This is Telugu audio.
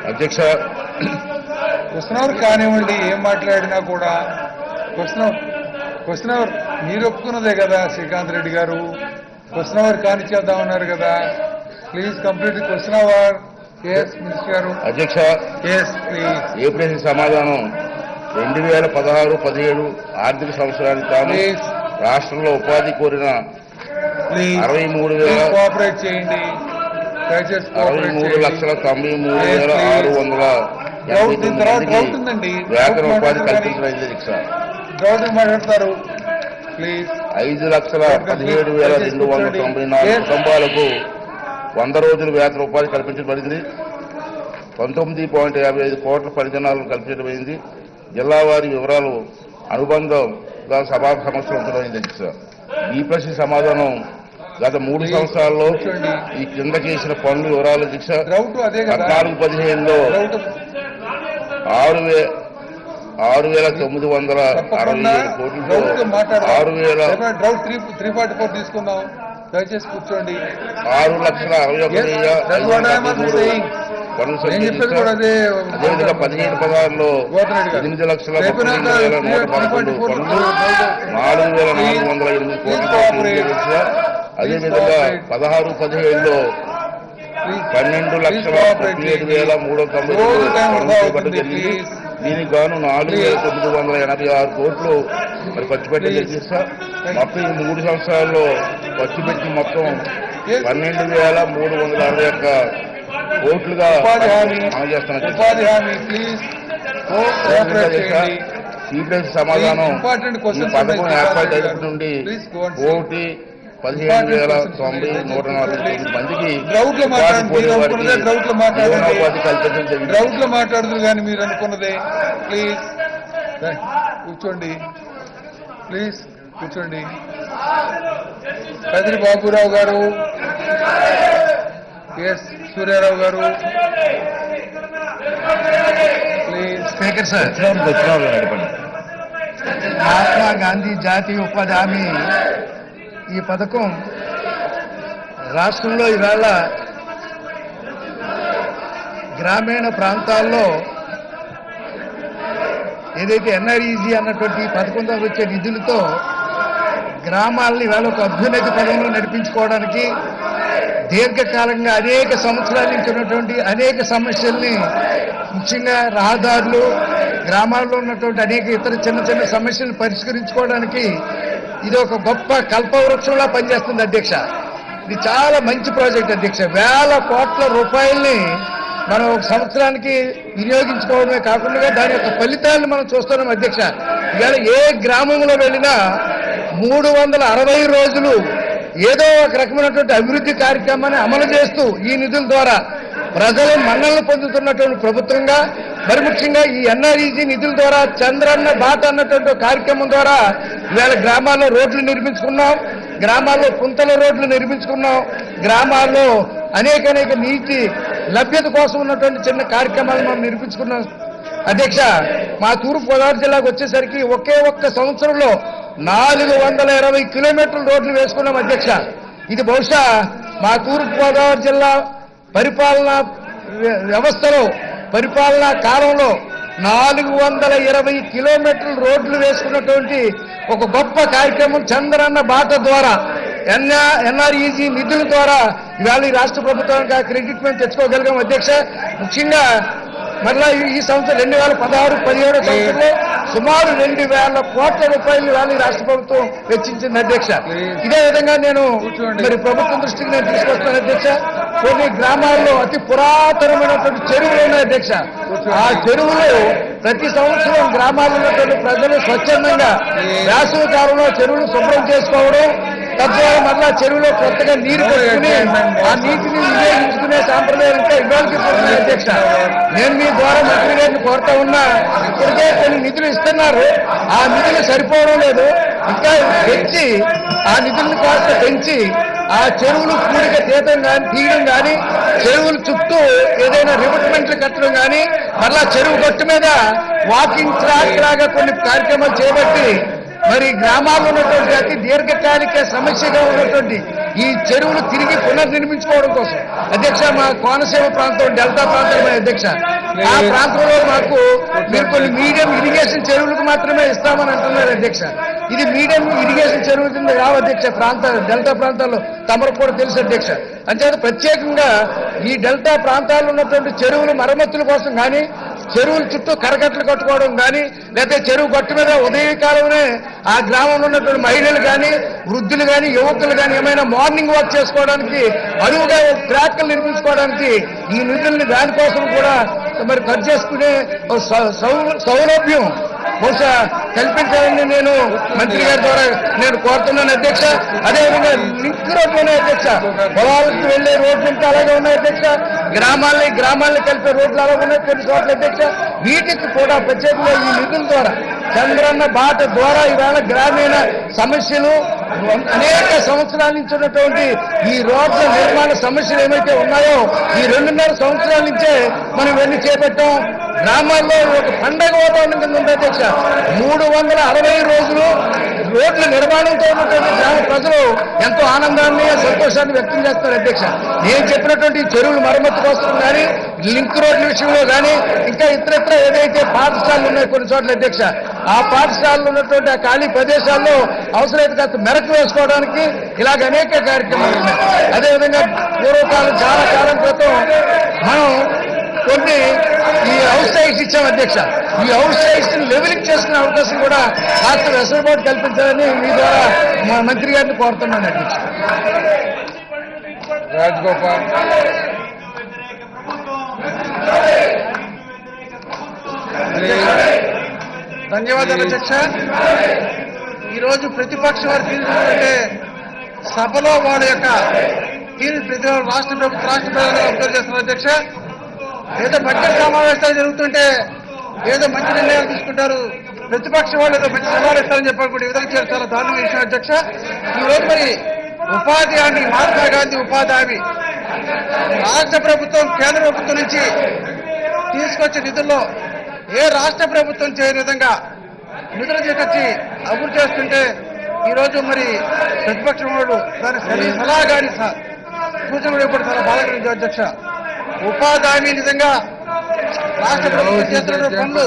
అధ్యక్ష క్వశ్చన్ అవర్ కానివ్వండి, ఏం మాట్లాడినా కూడా క్వశ్చన్ అవర్ మీరు ఒప్పుకున్నదే కదా శ్రీకాంత్ రెడ్డి గారు. క్వశ్చన్ అవర్ కానిచ్చేద్దామన్నారు కదా. Please complete question hour. Yes minister గారు. అధ్యక్ష ఎస్ ప్లీజ్. ఏప్రిల్ సమాధానం 2016-17 ఆర్థిక సంవత్సరానికి తాను రాష్ట్రంలో ఉపాధి కోరిన 63,693,693,693 వేతన ఉపాధి కల్పించడం అధ్యక్ష. మాట్లాడతారు ప్లీజ్. 5,17,294 కుటుంబాలకు 100 రోజుల వేతన ఉపాధి కల్పించబడింది. 19.55 కోట్ల పరిజనాలను కల్పించడమైంది. జిల్లా వారి వివరాలు అనుబంధంగా సభా సమస్యలు ఉంచడమైంది అధ్యక్ష. బీపీఎస్సీ సమాధానం గత 3 సంవత్సరాల్లో ఈ కింద చేసిన పనుల వివరాలు అధ్యక్ష. 14-15లో 6,967 కోట్లతో 344 తీసుకుందాం. దయచేసి కూర్చోండి. 6,61,503 పనులు అదేవిధంగా 17-16లో 8,39,111 పనులు 4,408 కోట్లతో అదేవిధంగా 16-17లో 12,37,390 జరిగింది. దీనికి గాను 4,986 కోట్లు మరి ఖర్చు పెట్టేది చేస్తా. మొత్తం ఈ 3 సంవత్సరాల్లో ఖర్చు పెట్టి మొత్తం 12,361 కోట్లుగా అమలు చేస్తున్నారు. సిపిఎస్ సమాధానం ఈ పథకం ఏర్పాటు అయినప్పటి నుండి 1,15,90,149 మందికి గ్రౌండ్ లో మాట్లాడుతున్నారు కానీ మీరు అనుకున్నదే. ప్లీజ్ కూర్చోండి. ప్లీజ్ కూర్చోండి. కదిరి బాబురావు గారు. ఎస్ సూర్యారావు గారు. Please. Speaker sir, Mahatma Gandhi జాతీయ ఉపాధి హామీ ఈ పథకం రాష్ట్రంలో ఇవాళ గ్రామీణ ప్రాంతాల్లో ఏదైతే ఎన్ఆర్ఈజీ అన్నటువంటి పథకం ద్వారా వచ్చే నిధులతో గ్రామాలని ఇవాళ ఒక అభ్యున్నతి పదంలో నడిపించుకోవడానికి దీర్ఘకాలంగా అనేక సంవత్సరాల నుంచి ఉన్నటువంటి అనేక సమస్యల్ని, ముఖ్యంగా రహదారులు, గ్రామాల్లో ఉన్నటువంటి అనేక ఇతర చిన్న చిన్న సమస్యలను పరిష్కరించుకోవడానికి ఇది ఒక గొప్ప కల్పవృక్షంలా పనిచేస్తుంది అధ్యక్ష. ఇది చాలా మంచి ప్రాజెక్ట్ అధ్యక్ష. వేల కోట్ల రూపాయల్ని మనం ఒక సంవత్సరానికి వినియోగించుకోవడమే కాకుండా దాని యొక్క ఫలితాలను మనం చూస్తున్నాం అధ్యక్ష. ఇవాళ ఏ గ్రామంలో వెళ్ళినా 360 రోజులు ఏదో ఒక రకమైనటువంటి అభివృద్ధి కార్యక్రమాన్ని అమలు చేస్తూ ఈ నిధుల ద్వారా ప్రజలు మన్నలను పొందుతున్నటువంటి ప్రభుత్వంగా, మరి ముఖ్యంగా ఈ ఎన్ఆర్ఈజీ నిధుల ద్వారా చంద్రన్న బాట అన్నటువంటి కార్యక్రమం ద్వారా ఇవాళ గ్రామాల్లో రోడ్లు నిర్మించుకున్నాం, గ్రామాల్లో పుంతల రోడ్లు నిర్మించుకున్నాం, గ్రామాల్లో అనేక నీటి లభ్యత కోసం ఉన్నటువంటి చిన్న కార్యక్రమాలు మనం నిర్మించుకున్నాం అధ్యక్ష. మా తూర్పుగోదావరి జిల్లాకు వచ్చేసరికి ఒకే ఒక్క సంవత్సరంలో 420 కిలోమీటర్ల రోడ్లు వేసుకున్నాం అధ్యక్ష. ఇది బహుశా మా తూర్పుగోదావరి జిల్లా పరిపాలనా వ్యవస్థలో, పరిపాలనా కాలంలో 420 కిలోమీటర్ల రోడ్లు వేసుకున్నటువంటి ఒక గొప్ప కార్యక్రమం చంద్రన్న బాట ద్వారా, ఎన్ఆర్ఈజీ నిధుల ద్వారా ఇవాళ ఈ రాష్ట్ర ప్రభుత్వానికి ఆ క్రెడిట్ మేము తెచ్చుకోగలిగాం అధ్యక్ష. ముఖ్యంగా మరలా ఈ సంవత్సరం 2016-17 సంవత్సరంలో సుమారు 2,000 కోట్ల రూపాయలు ఇవాళ ఈ రాష్ట్ర ప్రభుత్వం వెచ్చించింది అధ్యక్ష. ఇదే విధంగా నేను మరి ప్రభుత్వం దృష్టికి నేను తీసుకొస్తాను అధ్యక్ష. కొన్ని గ్రామాల్లో అతి పురాతనమైనటువంటి చెరువులు ఉన్నాయి అధ్యక్ష. ఆ చెరువులు ప్రతి సంవత్సరం గ్రామాల్లో ఉన్నటువంటి ప్రజలు స్వచ్ఛందంగా వేసవి కాలంలో చెరువులు శుభ్రం చేసుకోవడం, తద్వారా మళ్ళా చెరువులో కొత్తగా నీరు పెట్టుకుని ఆ నీటిని వినియోగించుకునే సాంప్రదాయం ఇంకా ఇవ్వాల్సి పోతుంది అధ్యక్ష. నేను మీ ద్వారా మంత్రి గారిని కోరుతా ఉన్నా, ఇప్పటికే కొన్ని నిధులు ఇస్తున్నారు, ఆ నిధులు సరిపోవడం లేదు. ఇంకా పెంచి ఆ నిధులను కాస్త పెంచి ఆ చెరువులు పూడిక తీయడం కానీ, చెరువుల చుట్టూ ఏదైనా రివర్ట్మెంట్లు కట్టడం కానీ, మళ్ళా చెరువు గట్టు మీద వాకింగ్ ట్రాక్ లాగా కొన్ని కార్యక్రమాలు చేపట్టి మరి గ్రామాల్లో ఉన్నటువంటి అతి దీర్ఘకాలిక సమస్యగా ఉన్నటువంటి ఈ చెరువులు తిరిగి పునర్నిర్మించుకోవడం కోసం అధ్యక్ష మా కోనసీమ ప్రాంతం డెల్టా ప్రాంతం అధ్యక్ష ఆ ప్రాంతంలో మాకు మీరు కొన్ని మీడియం ఇరిగేషన్ చెరువులకు మాత్రమే ఇస్తామని అంటున్నారు అధ్యక్ష. ఇది మీడియం ఇరిగేషన్ చెరువుల కింద రావు అధ్యక్ష. డెల్టా ప్రాంతాల్లో తమకు కూడా తెలుసు అధ్యక్ష. అంచేత ప్రత్యేకంగా ఈ డెల్టా ప్రాంతాల్లో ఉన్నటువంటి చెరువుల మరమ్మతుల కోసం కానీ చెరువుల చుట్టూ కరకట్టలు కట్టుకోవడం కానీ లేకపోతే చెరువు గట్టు మీద ఉదయకాలంలోనే ఆ గ్రామంలో ఉన్నటువంటి మహిళలు కానీ వృద్ధులు కానీ యువకులు కానీ ఏమైనా మార్నింగ్ వాక్ చేసుకోవడానికి అరువుగా ట్రాక్లు నిర్మించుకోవడానికి ఈ నిధుల్ని దానికోసం కూడా మరి ఖర్చు చేసుకునే సౌలభ్యం బహుశా కల్పించాలని నేను మంత్రి గారి ద్వారా నేను కోరుతున్నాను అధ్యక్ష. అదేవిధంగా లింక్ రోడ్లోనే అధ్యక్ష పొలాలకు వెళ్లే రోడ్లు ఇంకా అలాగే ఉన్నాయి అధ్యక్ష. గ్రామాల్ని కలిపే రోడ్లు అలాగే ఉన్నాయి కొన్ని చోట్ల అధ్యక్ష. వీటికి కూడా ప్రత్యేకంగా ఈ నిధుల ద్వారా చంద్రన్న బాట ద్వారా ఈవేళ గ్రామీణ సమస్యలు అనేక సంవత్సరాల నుంచి ఉన్నటువంటి ఈ రోడ్ల నిర్మాణ సమస్యలు ఏమైతే ఉన్నాయో ఈ 2.5 సంవత్సరాల నుంచే మనం ఇవన్నీ చేపట్టాం. గ్రామాల్లో ఒక పండగ వాతావరణం కింద ఉంది అధ్యక్ష. 360 రోజులు రోడ్ల నిర్మాణంతో ఉన్నటువంటి గ్రామ ప్రజలు ఎంతో ఆనందాన్ని సంతోషాన్ని వ్యక్తం చేస్తారు అధ్యక్ష. నేను చెప్పినటువంటి చెరువుల మరమ్మతు కోసం కానీ లింక్ రోడ్ల విషయంలో కానీ ఇంకా ఇతరత్ర ఏదైతే పాఠశాలలు ఉన్నాయి కొన్ని చోట్ల అధ్యక్ష ఆ పాఠశాలలో ఉన్నటువంటి ఆ ఖాళీ ప్రదేశాల్లో అవసరమైతే కాస్త మెరకు వేసుకోవడానికి ఇలాగ అనేక కార్యక్రమాలు ఉన్నాయి. అదేవిధంగా పూర్వకాలం చాలా కాలం క్రితం మనం కొన్ని ఈ హౌస్ సైట్స్ ఇచ్చాం అధ్యక్ష. ఈ హౌస్ సైట్స్ లెవెలింగ్ చేసుకునే అవకాశం కూడా కాస్త వెసులుబాటు కల్పించాలని మీ ద్వారా మా మంత్రి గారిని కోరుతున్నాను అధ్యక్ష. రాజగోపాల్ ధన్యవాదాలు అధ్యక్ష. ఈరోజు ప్రతిపక్ష వారు తీసుకుంటే సభలో వాళ్ళ యొక్క ప్రతి రాష్ట్ర ప్రజలు అబ్జర్వ్ చేస్తున్నారు అధ్యక్ష. ఏదో బడ్జెట్ సమావేశాలు జరుగుతుంటే ఏదో మంచి నిర్ణయాలు తీసుకుంటారు, ప్రతిపక్ష వాళ్ళు ఏదో మంచి సలహాలు ఇస్తారని చెప్పారు కూడా ఈ విధంగా చాలా దారుణమైన విషయం అధ్యక్ష. ఈరోజు మరి ఉపాధి హామీ మహాత్మా గాంధీ ఉపాధి హామీ రాష్ట్ర ప్రభుత్వం కేంద్ర ప్రభుత్వం నుంచి తీసుకొచ్చే నిధుల్లో ఏ రాష్ట్ర ప్రభుత్వం చేయని విధంగా నిధులు తీసుకొచ్చి అభివృద్ధి చేస్తుంటే ఈరోజు మరి ప్రతిపక్షం వాళ్ళు దాని సలహా కానీ సూచనలు ఇప్పుడు చాలా బాధగా అధ్యక్ష. ఉపాధి హామీ నిజంగా రాష్ట్ర ప్రభుత్వం చేస్తున్న పనులు